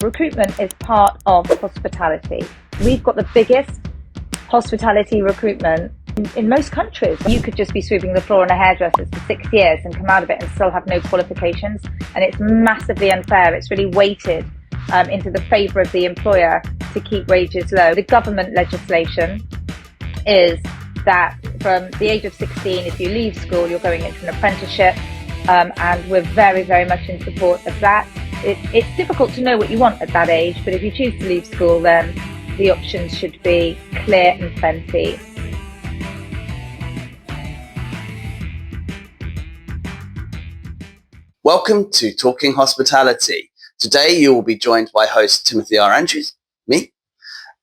Recruitment is part of hospitality. We've got the biggest hospitality recruitment in most countries. You could just be sweeping the floor in a hairdresser's for 6 years and come out of it and still have no qualifications. And it's massively unfair. It's really weighted into the favour of the employer to keep wages low. The government legislation is that from the age of 16, if you leave school, you're going into an apprenticeship. And we're very, very much in support of that. It's difficult to know what you want at that age, but if you choose to leave school, then the options should be clear and plenty. Welcome to Talking Hospitality. Today you will be joined by host Timothy R. Andrews, me,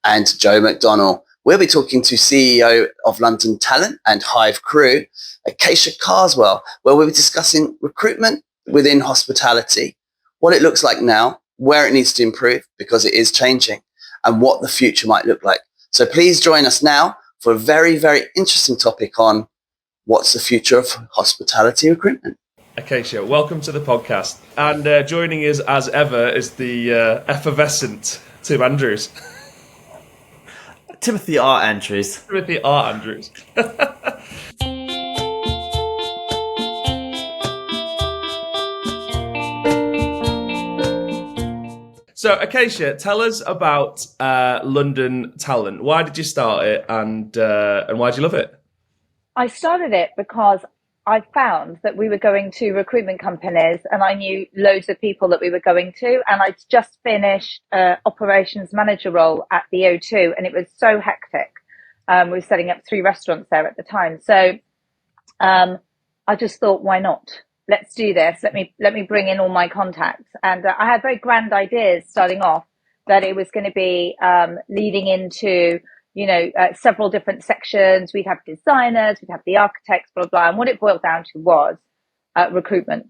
and Joe McDonnell. We'll be talking to CEO of London Talent and Hive Cru, Akashia Carswell, where we'll be discussing recruitment within hospitality, what it looks like now, where it needs to improve because it is changing, and what the future might look like. So please join us now for a very, very interesting topic on what's the future of hospitality recruitment. Akashia, welcome to the podcast. And joining us as ever is the effervescent Tim Andrews. Timothy R. Andrews. Timothy R. Andrews. So, Akashia, tell us about London Talent. Why did you start it, and why do you love it? I started it because I found that we were going to recruitment companies and I knew loads of people that we were going to, and I'd just finished an operations manager role at the O2 and it was so hectic. We were setting up 3 restaurants there at the time. So I just thought, why not? Let's do this. Let me bring in all my contacts. And I had very grand ideas starting off that it was going to be leading into several different sections. We'd have designers, we'd have the architects, blah, blah. And what it boiled down to was recruitment.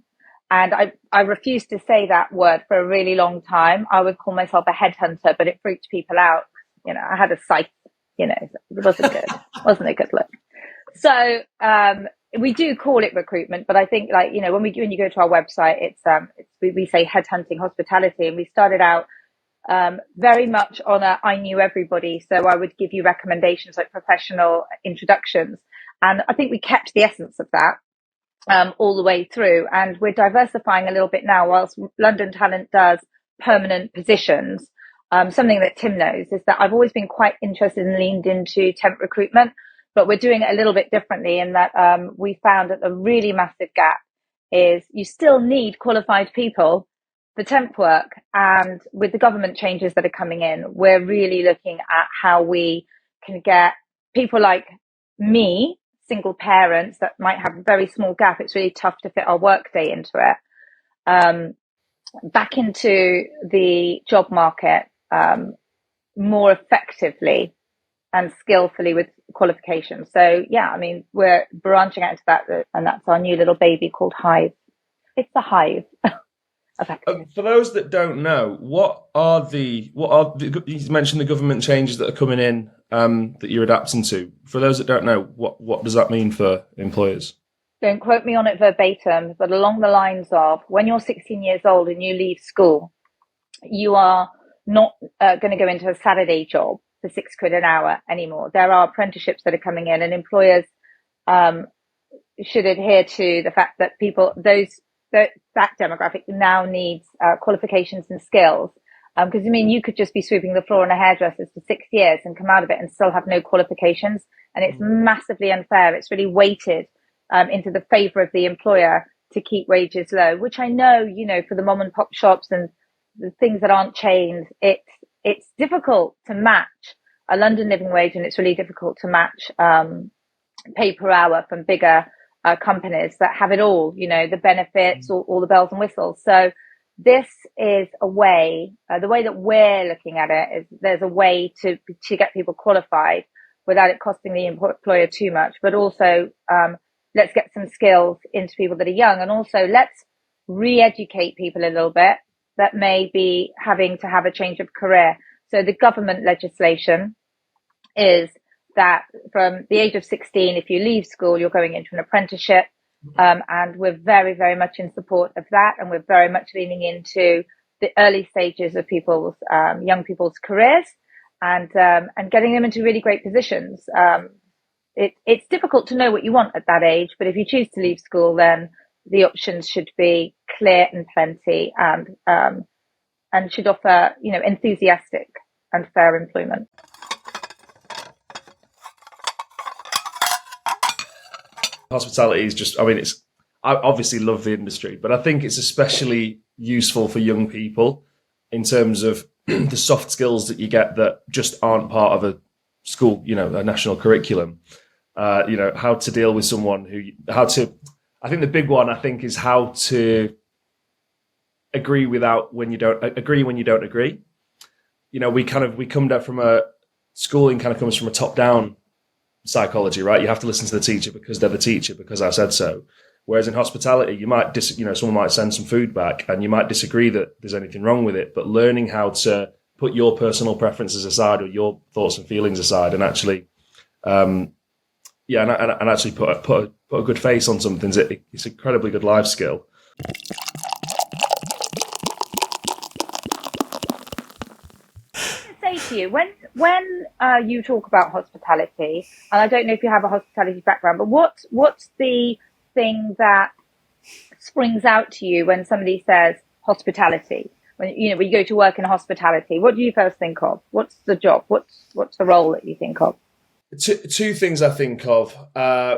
And I refused to say that word for a really long time. I would call myself a headhunter, but it freaked people out. I had a scythe, it wasn't good. Wasn't a good look. So we do call it recruitment, but I think when you go to our website, we say headhunting hospitality, and we started out very much on I knew everybody. So I would give you recommendations like professional introductions. And I think we kept the essence of that all the way through. And we're diversifying a little bit now. Whilst London Talent does permanent positions, something that Tim knows is that I've always been quite interested and leaned into temp recruitment, but we're doing it a little bit differently in that we found that the really massive gap is you still need qualified people for temp work. And with the government changes that are coming in, we're really looking at how we can get people like me, single parents that might have a very small gap. It's really tough to fit our workday into it, back into the job market more effectively and skillfully with qualifications. So we're branching out into that, and that's our new little baby called Hive. It's the Hive. For those that don't know, what are you mentioned the government changes that are coming in that you're adapting to. For those that don't know, what does that mean for employers? Don't quote me on it verbatim, but along the lines of when you're 16 years old and you leave school, you are not going to go into a Saturday job for £6 an hour anymore. There are apprenticeships that are coming in, and employers should adhere to the fact that that demographic now needs qualifications and skills. Because you could just be sweeping the floor in a hairdresser's for 6 years and come out of it and still have no qualifications. And it's massively unfair. It's really weighted into the favour of the employer to keep wages low, which I know, for the mom and pop shops and the things that aren't chained, it's difficult to match a London living wage, and it's really difficult to match pay per hour from bigger companies that have it all, the benefits, all the bells and whistles. So this is a way, the way that we're looking at it is there's a way to get people qualified without it costing the employer too much, but also let's get some skills into people that are young, and also let's re-educate people a little bit that may be having to have a change of career. So the government legislation is that from the age of 16, if you leave school, you're going into an apprenticeship. And we're very, very much in support of that. And we're very much leaning into the early stages of people's young people's careers, and getting them into really great positions. It's difficult to know what you want at that age, but if you choose to leave school, then the options should be clear and plenty, and should offer, enthusiastic and fair employment. Hospitality is just, I obviously love the industry, but I think it's especially useful for young people in terms of the soft skills that you get that just aren't part of a school, a national curriculum. How to deal with someone I think the big one, is how to agree when you don't agree. We come down from schooling kind of comes from a top down psychology, right? You have to listen to the teacher because they're the teacher, because I said so. Whereas in hospitality, you might someone might send some food back and you might disagree that there's anything wrong with it, but learning how to put your personal preferences aside or your thoughts and feelings aside and actually, and actually put a good face on something, it's an incredibly good life skill. Say to you, when you talk about hospitality, and I don't know if you have a hospitality background, but what's the thing that springs out to you when somebody says hospitality? When you go to work in hospitality, what do you first think of? What's the job? What's the role that you think of? Two things I think of.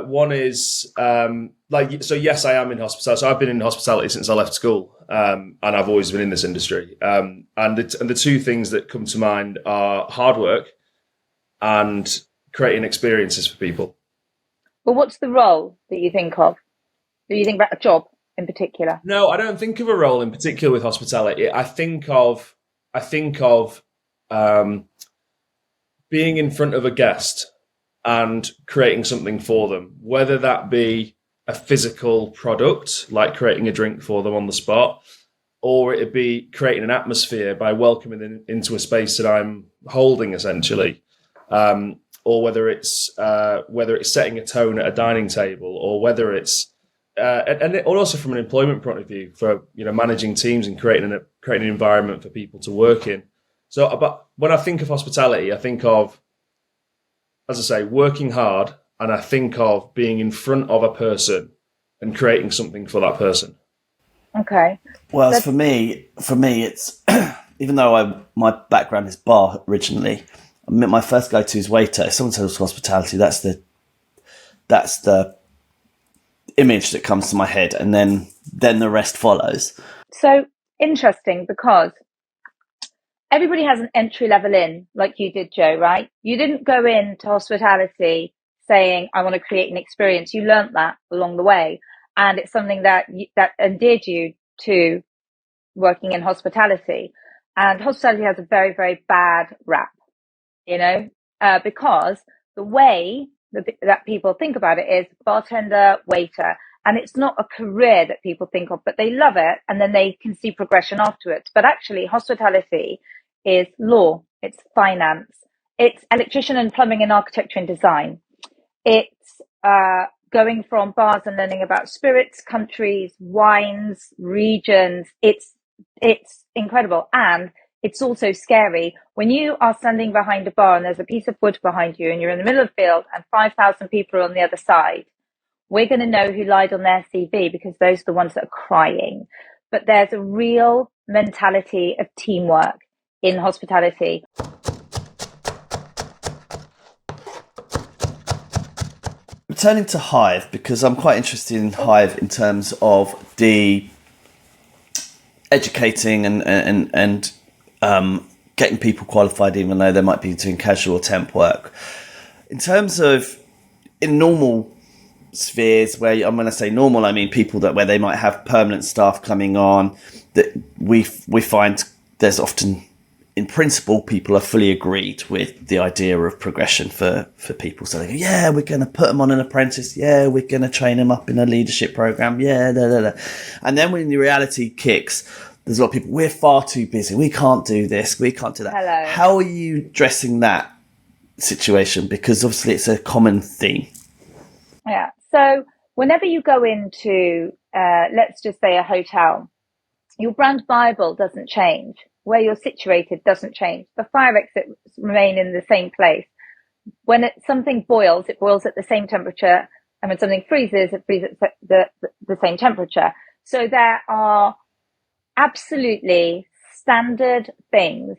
One is yes, I am in hospitality. So I've been in hospitality since I left school, and I've always been in this industry. And the two things that come to mind are hard work and creating experiences for people. But what's the role that you think of? Do you think about a job in particular? No, I don't think of a role in particular with hospitality. I think of being in front of a guest and creating something for them, whether that be a physical product, like creating a drink for them on the spot, or it'd be creating an atmosphere by welcoming them into a space that I'm holding, essentially, or whether it's setting a tone at a dining table, or whether it's or also from an employment point of view for managing teams and creating an environment for people to work in. So, but when I think of hospitality, I think of, as I say, working hard, and I think of being in front of a person and creating something for that person. Okay. Well, for me, it's even though my background is bar originally, my first go-to is waiter. If someone says hospitality, that's the image that comes to my head, and then the rest follows. So interesting, because everybody has an entry level in, like you did, Joe, right? You didn't go into hospitality saying, I want to create an experience. You learnt that along the way. And it's something that endeared you to working in hospitality. And hospitality has a very, very bad rap, because the way that people think about it is bartender, waiter. And it's not a career that people think of, but they love it. And then they can see progression afterwards. But actually, hospitality is law, it's finance, it's electrician and plumbing and architecture and design. It's going from bars and learning about spirits, countries, wines, regions. It's incredible. And it's also scary when you are standing behind a bar and there's a piece of wood behind you and you're in the middle of the field and 5,000 people are on the other side. We're going to know who lied on their CV because those are the ones that are crying. But there's a real mentality of teamwork in hospitality. Returning to Hive, because I'm quite interested in Hive in terms of the educating and getting people qualified, even though they might be doing casual or temp work. In terms of in normal spheres, where I'm going to say normal, I mean people where they might have permanent staff coming on, that we find there's often, in principle, people are fully agreed with the idea of progression for people. So they go, yeah, we're going to put them on an apprentice. Yeah, we're going to train them up in a leadership program. Yeah, And then when the reality kicks, there's a lot of people, we're far too busy. We can't do this. We can't do that. Hello. How are you addressing that situation? Because obviously it's a common theme. Yeah. So whenever you go into, let's just say a hotel, Your brand Bible doesn't change. Where you're situated doesn't change. The fire exits remain in the same place. When something boils, it boils at the same temperature. And when something freezes, it freezes at the same temperature. So there are absolutely standard things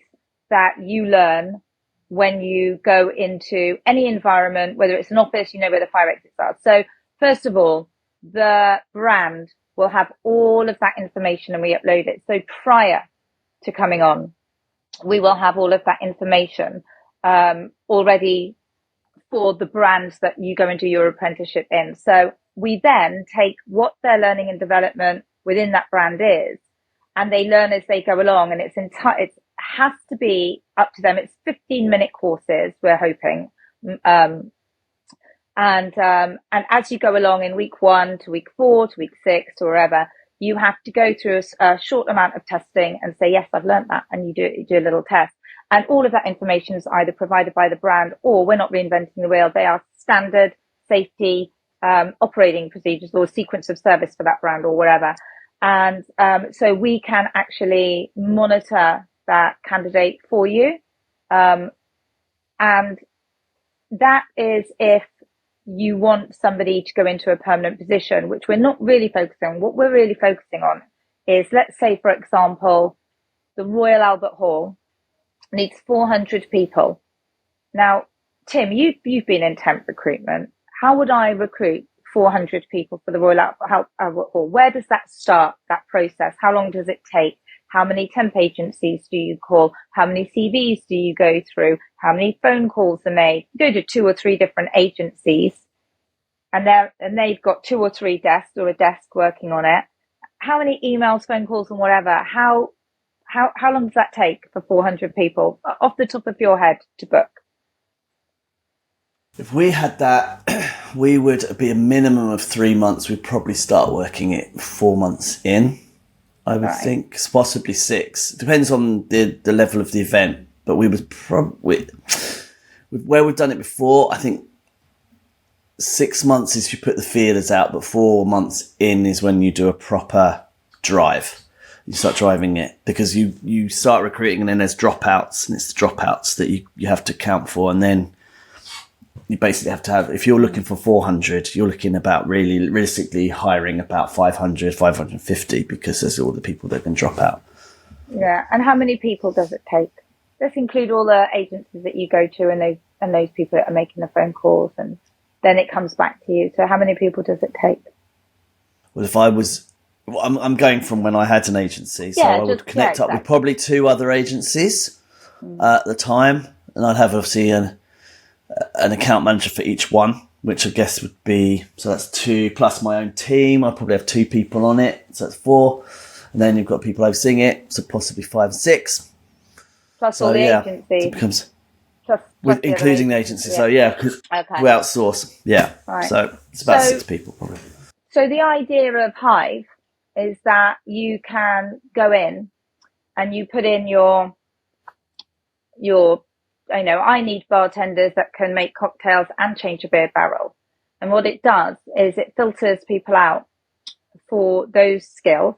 that you learn when you go into any environment, whether it's an office, you know where the fire exits are. So first of all, the brand will have all of that information and we upload it. So prior to coming on, we will have all of that information already for the brands that you go and do your apprenticeship in. So we then take what their learning and development within that brand is, and they learn as they go along, and it has to be up to them. It's 15-minute courses, we're hoping. And as you go along in week 1 to week 4 to week 6 or wherever, you have to go through a short amount of testing and say, yes, I've learned that. And you do a little test. And all of that information is either provided by the brand, or we're not reinventing the wheel. They are standard safety operating procedures or sequence of service for that brand or whatever. And so we can actually monitor that candidate for you. And that is if you want somebody to go into a permanent position, which we're not really focusing on. What we're really focusing on is, let's say, for example, the Royal Albert Hall needs 400 people. Now, Tim, you've been in temp recruitment. How would I recruit 400 people for the Royal Albert Hall? Where does that start, that process? How long does it take? How many temp agencies do you call? How many CVs do you go through? How many phone calls are made? You go to 2 or 3 different agencies, and they've got 2 or 3 desks or a desk working on it. How many emails, phone calls, and whatever? How long does that take for 400 people off the top of your head to book? If we had that, we would be a minimum of 3 months. We'd probably start working it 4 months in, I would think, possibly 6. It depends on the level of the event, but we would probably, where we've done it before, I think 6 months is you put the feelers out, but 4 months in is when you do a proper drive. You start driving it, because you start recruiting and then there's dropouts, and it's the dropouts that you have to account for. And then you basically have to have, if you're looking for 400, you're looking about really realistically hiring about 500, 550, because there's all the people that can drop out. Yeah. And how many people does it take? Let's include all the agencies that you go to and those people that are making the phone calls, and then it comes back to you. So how many people does it take? Well, if I was, I'm going from when I had an agency, so I would connect up with probably 2 other agencies at the time, and I'd have obviously an account manager for each one, which I guess would be, so that's 2 plus my own team. I'd probably have 2 people on it, so that's 4, and then you've got people overseeing it, so possibly 5, 6. Plus all the agencies. It becomes plus including the agency. So yeah, because we outsource. Yeah, right. So it's about 6 people probably. So the idea of Hive is that you can go in and you put in your I need bartenders that can make cocktails and change a beer barrel. And what it does is it filters people out for those skills,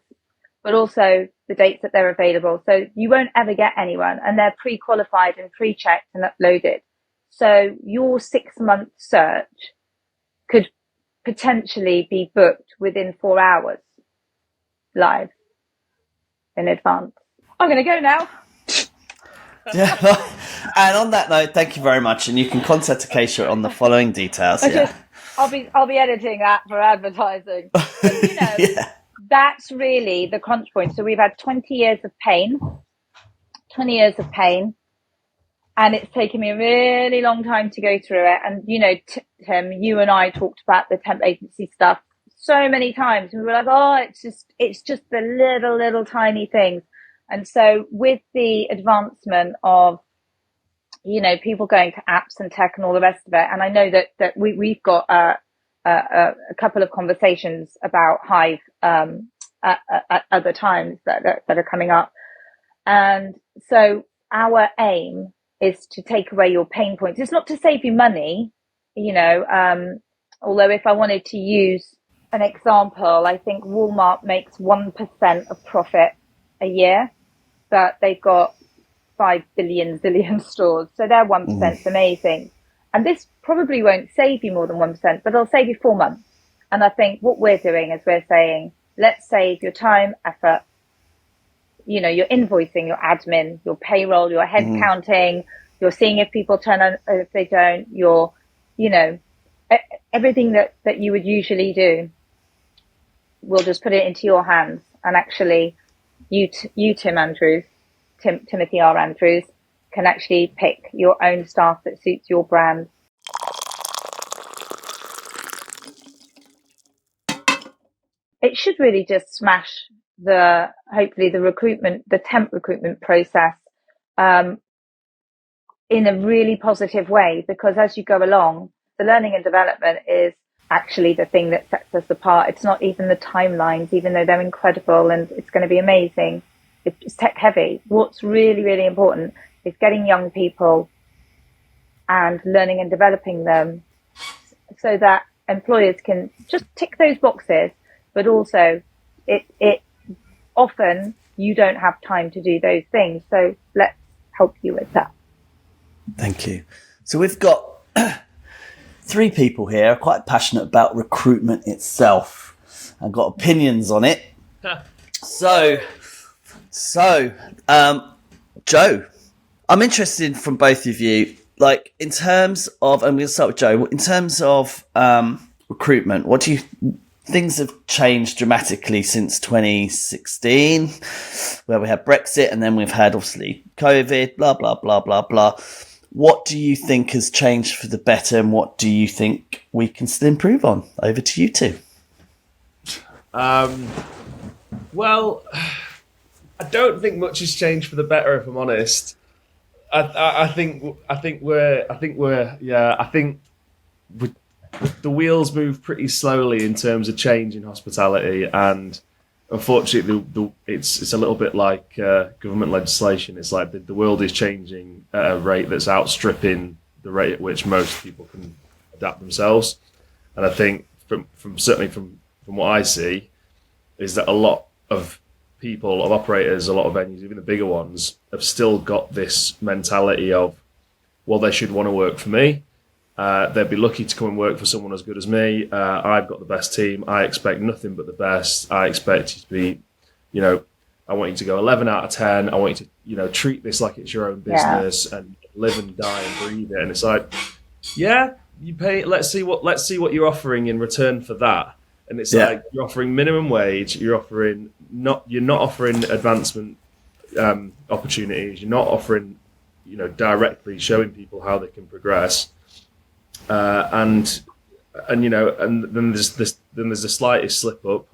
but also the dates that they're available. So you won't ever get anyone, and they're pre-qualified and pre-checked and uploaded. So your 6-month search could potentially be booked within 4 hours live in advance. I'm going to go now. Yeah. And on that note, thank you very much, and you can contact Akashia on the following details. I'll be editing that for advertising. But, that's really the crunch point. So we've had 20 years of pain, and it's taken me a really long time to go through it. And Tim, you and I talked about the temp agency stuff so many times, and we were like, oh, it's just the little tiny things. And so with the advancement of, people going to apps and tech and all the rest of it, and I know that we've got a couple of conversations about Hive at other times that are coming up. And so our aim is to take away your pain points. It's not to save you money, although if I wanted to use an example, I think Walmart makes 1% of profit a year, but they've got 5 billion zillion stores. So their 1% is amazing. And this probably won't save you more than 1%, but it'll save you 4 months. And I think what we're doing is we're saying, let's save your time, effort, you know, your invoicing, your admin, your payroll, your head counting, you're seeing if people turn on, if they don't, your, you know, everything that you would usually do. We'll just put it into your hands. And actually, Timothy R. Andrews, can actually pick your own staff that suits your brand. It should really just smash hopefully the temp recruitment process in a really positive way, because as you go along, the learning and development is actually the thing that sets us apart. It's not even the timelines, even though they're incredible and it's going to be amazing. It's tech heavy. What's really, really important is getting young people and learning and developing them so that employers can just tick those boxes, but also it often you don't have time to do those things. So let's help you with that. Thank you. So we've got 3 people here quite passionate about recruitment itself and got opinions on it. So, Joe, I'm interested from both of you, like in terms of, I'm going to start with Joe, in terms of recruitment, what do you, things have changed dramatically since 2016, where we had Brexit and then we've had obviously COVID, blah, blah, blah, blah, blah. What do you think has changed for the better and what do you think we can still improve on? Over to you two. Well, I don't think much has changed for the better, if I'm honest. I think the wheels move pretty slowly in terms of change in hospitality, and unfortunately, it's a little bit like government legislation. It's like the world is changing at a rate that's outstripping the rate at which most people can adapt themselves. And I think from what I see, is that a lot of people, of operators, a lot of venues, even the bigger ones, have still got this mentality of, well, they should want to work for me. They'd be lucky to come and work for someone as good as me. I've got the best team. I expect nothing but the best. I expect you to be, you know, I want you to go 11 out of 10. I want you to, you know, treat this like it's your own business and live and die and breathe it. And it's like, yeah, you pay. Let's see what you're offering in return for that. And it's like you're offering minimum wage. You're not offering advancement opportunities. You're not offering, you know, directly showing people how they can progress. And you know, and then there's the slightest slip up,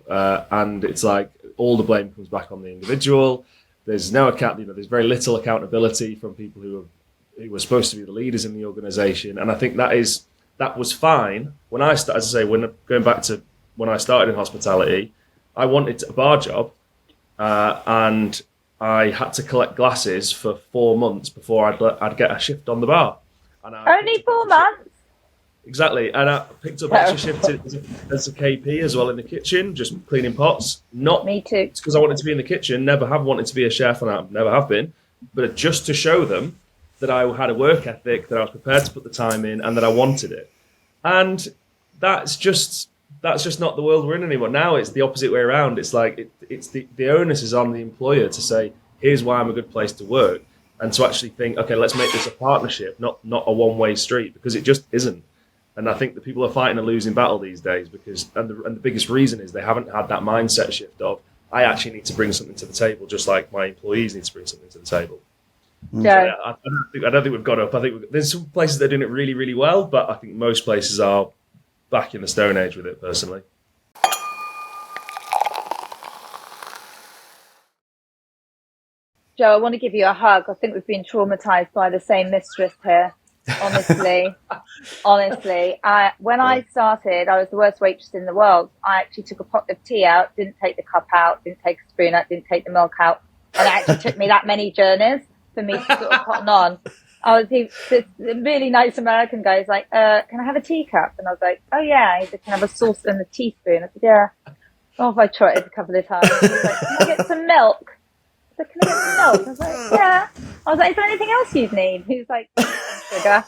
and it's like all the blame comes back on the individual. There's no account, you know, there's very little accountability from people who were supposed to be the leaders in the organisation. And I think that was fine when I started. As I say, going back to when I started in hospitality, I wanted a bar job, and I had to collect glasses for 4 months before I'd get a shift on the bar. And Only 4 months. Exactly, and I picked up extra shifts as a KP as well in the kitchen, just cleaning pots. Not me too. It's because I wanted to be in the kitchen. Never have wanted to be a chef, and I never have been. But just to show them that I had a work ethic, that I was prepared to put the time in, and that I wanted it. And that's just not the world we're in anymore. Now it's the opposite way around. It's like it's the onus is on the employer to say, here's why I'm a good place to work, and to actually think, okay, let's make this a partnership, not a one-way street, because it just isn't. And I think that people are fighting a losing battle these days because, and the biggest reason is they haven't had that mindset shift of, I actually need to bring something to the table, just like my employees need to bring something to the table. Yeah. So, I don't think we've got up. I think there's some places that are doing it really, really well, but I think most places are back in the Stone Age with it, personally. Joe, I want to give you a hug. I think we've been traumatized by the same mistress here. Honestly, when I started, I was the worst waitress in the world. I actually took a pot of tea out, didn't take the cup out, didn't take a spoon out, didn't take the milk out. And it actually took me that many journeys for me to sort of cotton on. I was this really nice American guy. He's like, can I have a teacup? And I was like, oh yeah. He said, can I have a saucer and a teaspoon? I said, yeah. Oh, I tried it a couple of times. He was like, can I get some milk? can I get some milk? I was like, yeah. I was like, is there anything else you'd need? He was like, sugar.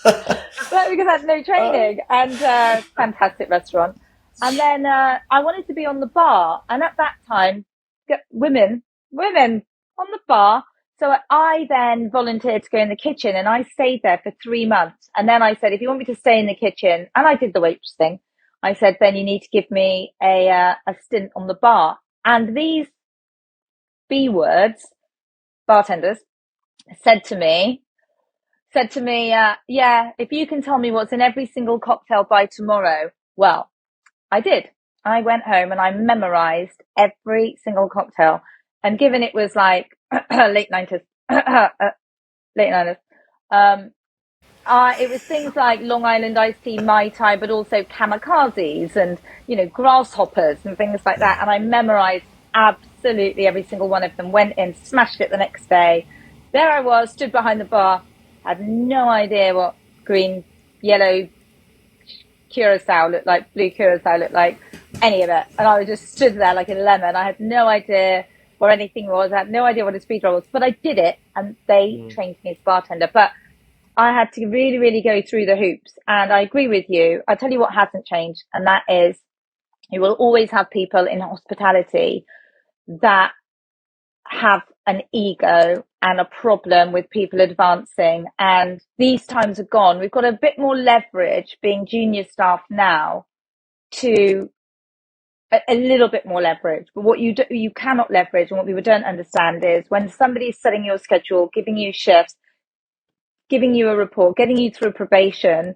But because I had no training, and fantastic restaurant. And then I wanted to be on the bar, and at that time, women on the bar. So I then volunteered to go in the kitchen, and I stayed there for 3 months. And then I said, if you want me to stay in the kitchen, and I did the waitress thing, I said, then you need to give me a stint on the bar. And these B words, bartenders, said to me, yeah, if you can tell me what's in every single cocktail by tomorrow. Well, I did. I went home and I memorized every single cocktail. And given it was like late 90s, it was things like Long Island iced tea, Mai Tai, but also kamikazes and, grasshoppers and things like that. And I memorized absolutely every single one of them, went in, smashed it the next day. There I was, stood behind the bar, had no idea what green, yellow curacao looked like, blue curacao looked like, any of it. And I was just stood there like a lemon. I had no idea what anything was. I had no idea what a speed roll was, but I did it, and they trained me as a bartender. But I had to really, really go through the hoops. And I agree with you. I tell you what hasn't changed, and that is you will always have people in hospitality that have an ego and a problem with people advancing. And these times are gone. We've got a bit more leverage being junior staff now, to a little bit more leverage. But what you cannot leverage, and what people don't understand, is when somebody's setting your schedule, giving you shifts, giving you a report, getting you through probation,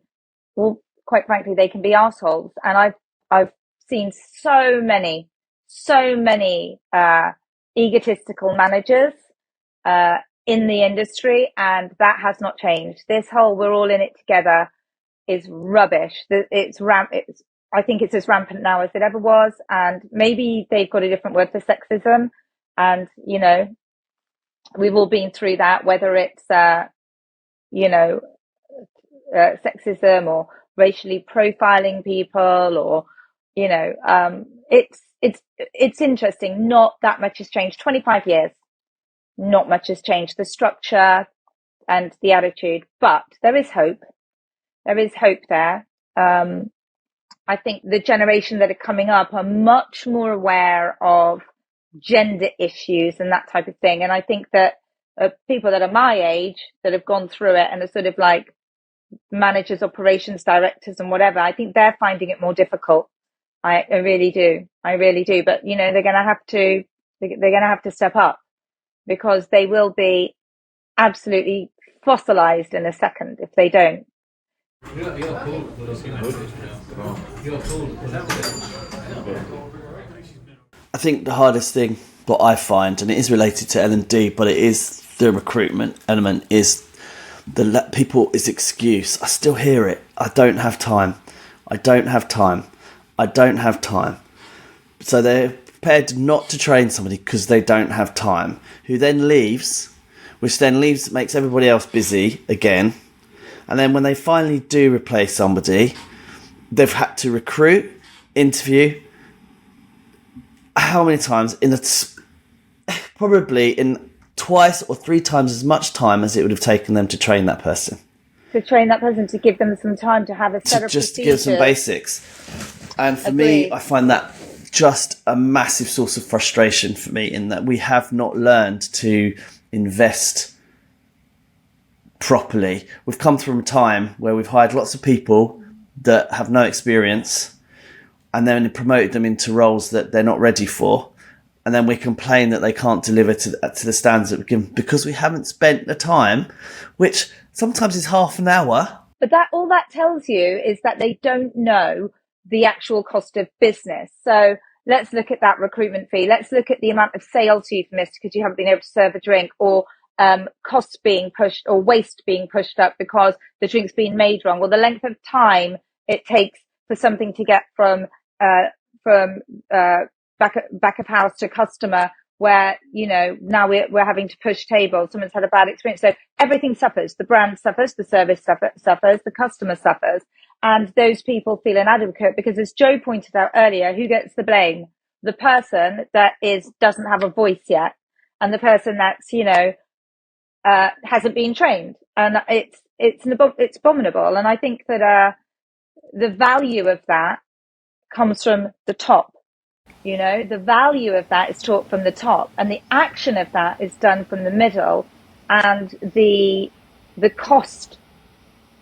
well, quite frankly, they can be assholes. And I've seen so many egotistical managers in the industry, and that has not changed. This whole "we're all in it together" is rubbish. I think it's as rampant now as it ever was, and maybe they've got a different word for sexism. And we've all been through that, whether it's sexism or racially profiling people, or it's interesting. Not that much has changed. 25 years, not much has changed. The structure and the attitude, but there is hope. There is hope there. I think the generation that are coming up are much more aware of gender issues and that type of thing. And I think that people that are my age, that have gone through it and are sort of like managers, operations directors and whatever, I think they're finding it more difficult. I really do. But they're going to have to step up, because they will be absolutely fossilized in a second if they don't. I think the hardest thing that I find, and it is related to L&D, but it is the recruitment element, is the people is excuse. I still hear it. I don't have time. So they're prepared not to train somebody because they don't have time, who then leaves, makes everybody else busy again. And then when they finally do replace somebody, they've had to recruit, interview, how many times? Probably in twice or three times as much time as it would have taken them to train that person. To give them some time to have a set of just to give some basics. And for me, I find that just a massive source of frustration for me, in that we have not learned to invest properly. We've come from a time where we've hired lots of people that have no experience, and then promoted them into roles that they're not ready for, and then we complain that they can't deliver to the standards that we give them because we haven't spent the time, which sometimes is half an hour. But all that tells you is that they don't know the actual cost of business. So let's look at that recruitment fee. Let's look at the amount of sales you've missed because you haven't been able to serve a drink, or costs being pushed, or waste being pushed up because the drink's been made wrong, or the length of time it takes for something to get from back of house to customer, where now we're having to push tables. Someone's had a bad experience, so everything suffers. The brand suffers, the service suffers, the customer suffers, and those people feel inadequate because, as Joe pointed out earlier, who gets the blame? The person that doesn't have a voice yet. and the person that's, hasn't been trained, and it's abominable. And I think that the value of that comes from the top. The value of that is taught from the top, and the action of that is done from the middle, and the cost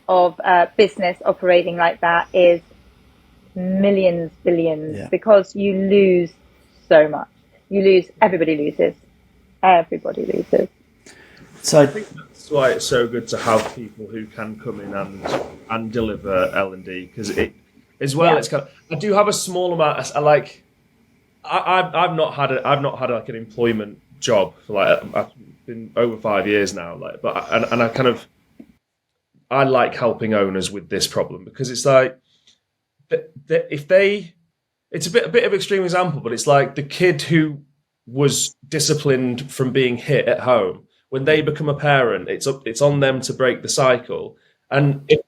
of business operating like that is millions, billions, because you lose so much. Everybody loses. So I think that's why it's so good to have people who can come in and deliver L&D, because it's kind of, I do have a small amount. I've not had like an employment job for I've been over 5 years now, I like helping owners with this problem, because it's like it's a bit of an extreme example, but it's like the kid who was disciplined from being hit at home. When they become a parent, it's on them to break the cycle. And if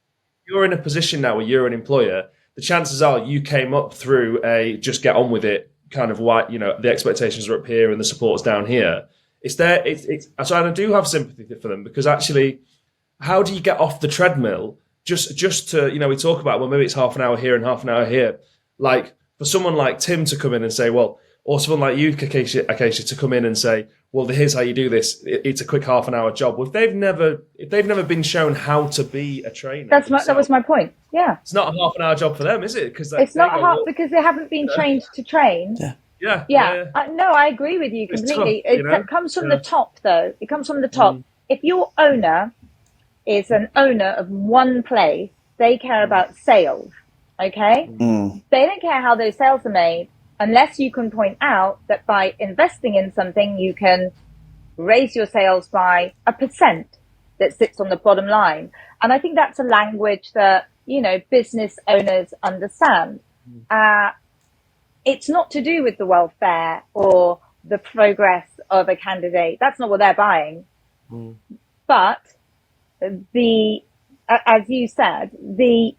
you're in a position now where you're an employer, the chances are you came up through a just get on with it kind of why, the expectations are up here and the support's down here. So I do have sympathy for them, because actually, how do you get off the treadmill just to, we talk about, well, maybe it's half an hour here and half an hour here. Like, for someone like Tim to come in and say, well, or someone like you, Akashia, to come in and say, well, here's how you do this. It's a quick half an hour job. Well, if they've never been shown how to be a trainer, that was my point. Yeah, it's not a half an hour job for them, is it? Because it's not half, because they haven't been trained to train. Yeah. No, I agree with you completely. It comes from the top, though. It comes from the top. If your owner is an owner of one place, they care about sales. Okay, they don't care how those sales are made, unless you can point out that by investing in something, you can raise your sales by 1% that sits on the bottom line. And I think that's a language that, business owners understand. It's not to do with the welfare or the progress of a candidate. That's not what they're buying. But as you said, the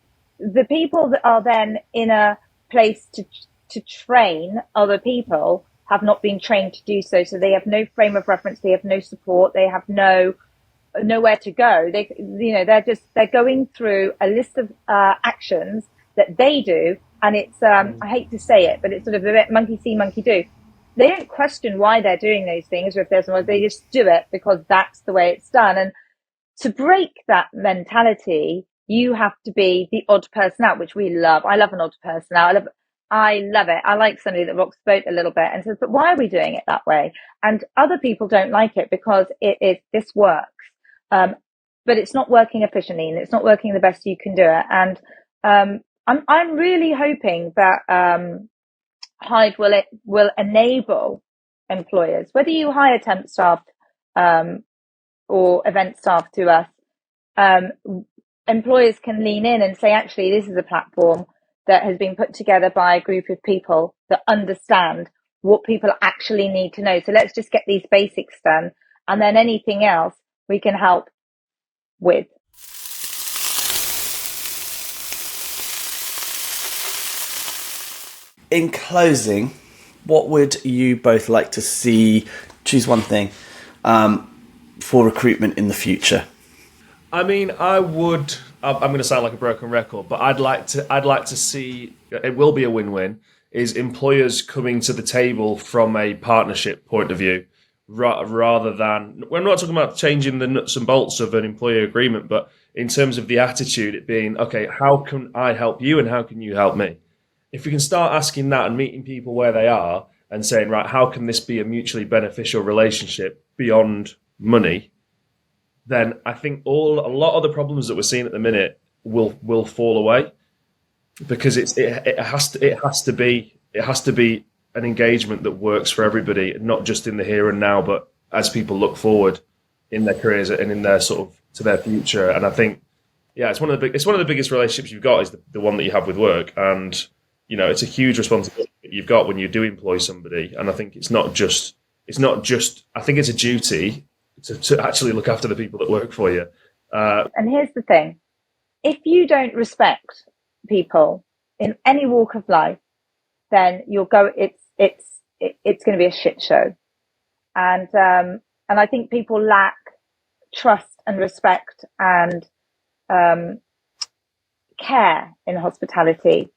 people that are then in a place to train other people have not been trained to do so. So they have no frame of reference. They have no support. They have nowhere to go. They're going through a list of actions that they do. And it's, I hate to say it, but it's sort of a bit monkey see, monkey do. They don't question why they're doing those things, or if there's one, they just do it because that's the way it's done. And to break that mentality, you have to be the odd person out, which we love. I love an odd person out. I love it. I like somebody that rocks the boat a little bit and says, but why are we doing it that way? And other people don't like it because this works. But it's not working efficiently, and it's not working the best you can do it. And I'm really hoping that Hive will enable employers, whether you hire temp staff or event staff to us, employers can lean in and say, actually, this is a platform that has been put together by a group of people that understand what people actually need to know. So let's just get these basics done, and then anything else we can help with. In closing, what would you both like to see? Choose one thing for recruitment in the future. I mean, I'm going to sound like a broken record, but I'd like to see, it will be a win-win, is employers coming to the table from a partnership point of view, rather than, we're not talking about changing the nuts and bolts of an employer agreement, but in terms of the attitude, it being, okay, how can I help you and how can you help me? If we can start asking that and meeting people where they are and saying, right, how can this be a mutually beneficial relationship beyond money, then I think a lot of the problems that we're seeing at the minute will fall away, because it has to be an engagement that works for everybody, not just in the here and now, but as people look forward in their careers and in their sort of to their future. And I think, it's one of the biggest relationships you've got is the one that you have with work, and it's a huge responsibility that you've got when you do employ somebody. And I think it's not just I think it's a duty to actually look after the people that work for you. And here's the thing: if you don't respect people in any walk of life, then you'll go. It's going to be a shit show. and I think people lack trust and respect and care in hospitality,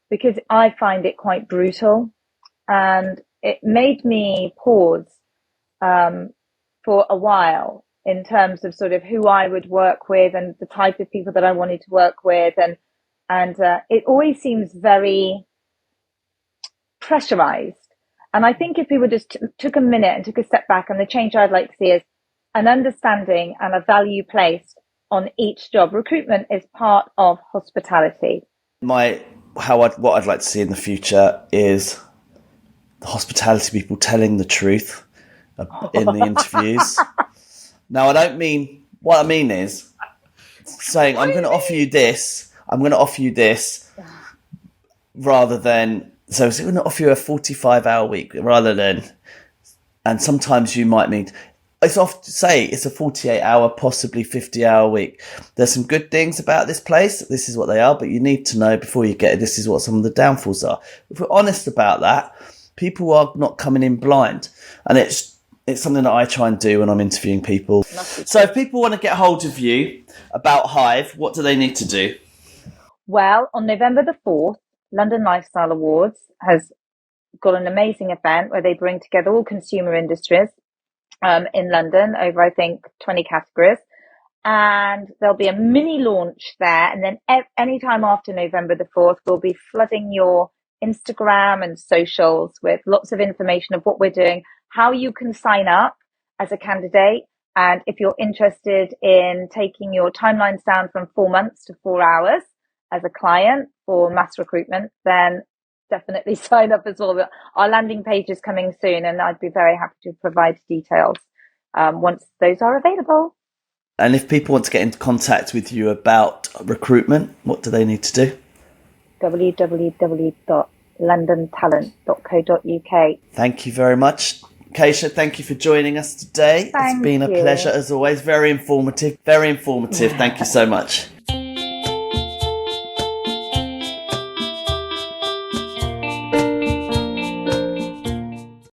because I find it quite brutal, and it made me pause for a while in terms of sort of who I would work with and the type of people that I wanted to work with, and it always seems very pressurized. And I think if people just took a minute and took a step back, and the change I'd like to see is an understanding and a value placed on each job. Recruitment is part of hospitality. What I'd like to see in the future is the hospitality people telling the truth in the interviews. Now, I don't mean, what I mean is saying, I'm going to offer you this, rather than, so it's going to offer you a 45-hour week rather than, and sometimes you might need, it's often say it's a 48-hour, possibly 50-hour week. There's some good things about this place. This is what they are, but you need to know before you get it, this is what some of the downfalls are. If we're honest about that, people are not coming in blind. And it's something that I try and do when I'm interviewing people. So if people want to get hold of you about Hive, what do they need to do? Well, on November the 4th, London Lifestyle Awards has got an amazing event where they bring together all consumer industries in London over, I think, 20 categories. And there'll be a mini launch there. And then anytime after November the 4th, we'll be flooding your Instagram and socials with lots of information of what we're doing, how you can sign up as a candidate. And if you're interested in taking your timelines down from 4 months to 4 hours as a client for mass recruitment, then definitely sign up as well. Our landing page is coming soon, and I'd be very happy to provide details once those are available. And if people want to get into contact with you about recruitment, what do they need to do? www.londontalent.co.uk. Thank you very much. Akashia, thank you for joining us today. It's been a pleasure as always. Very informative. Thank you so much.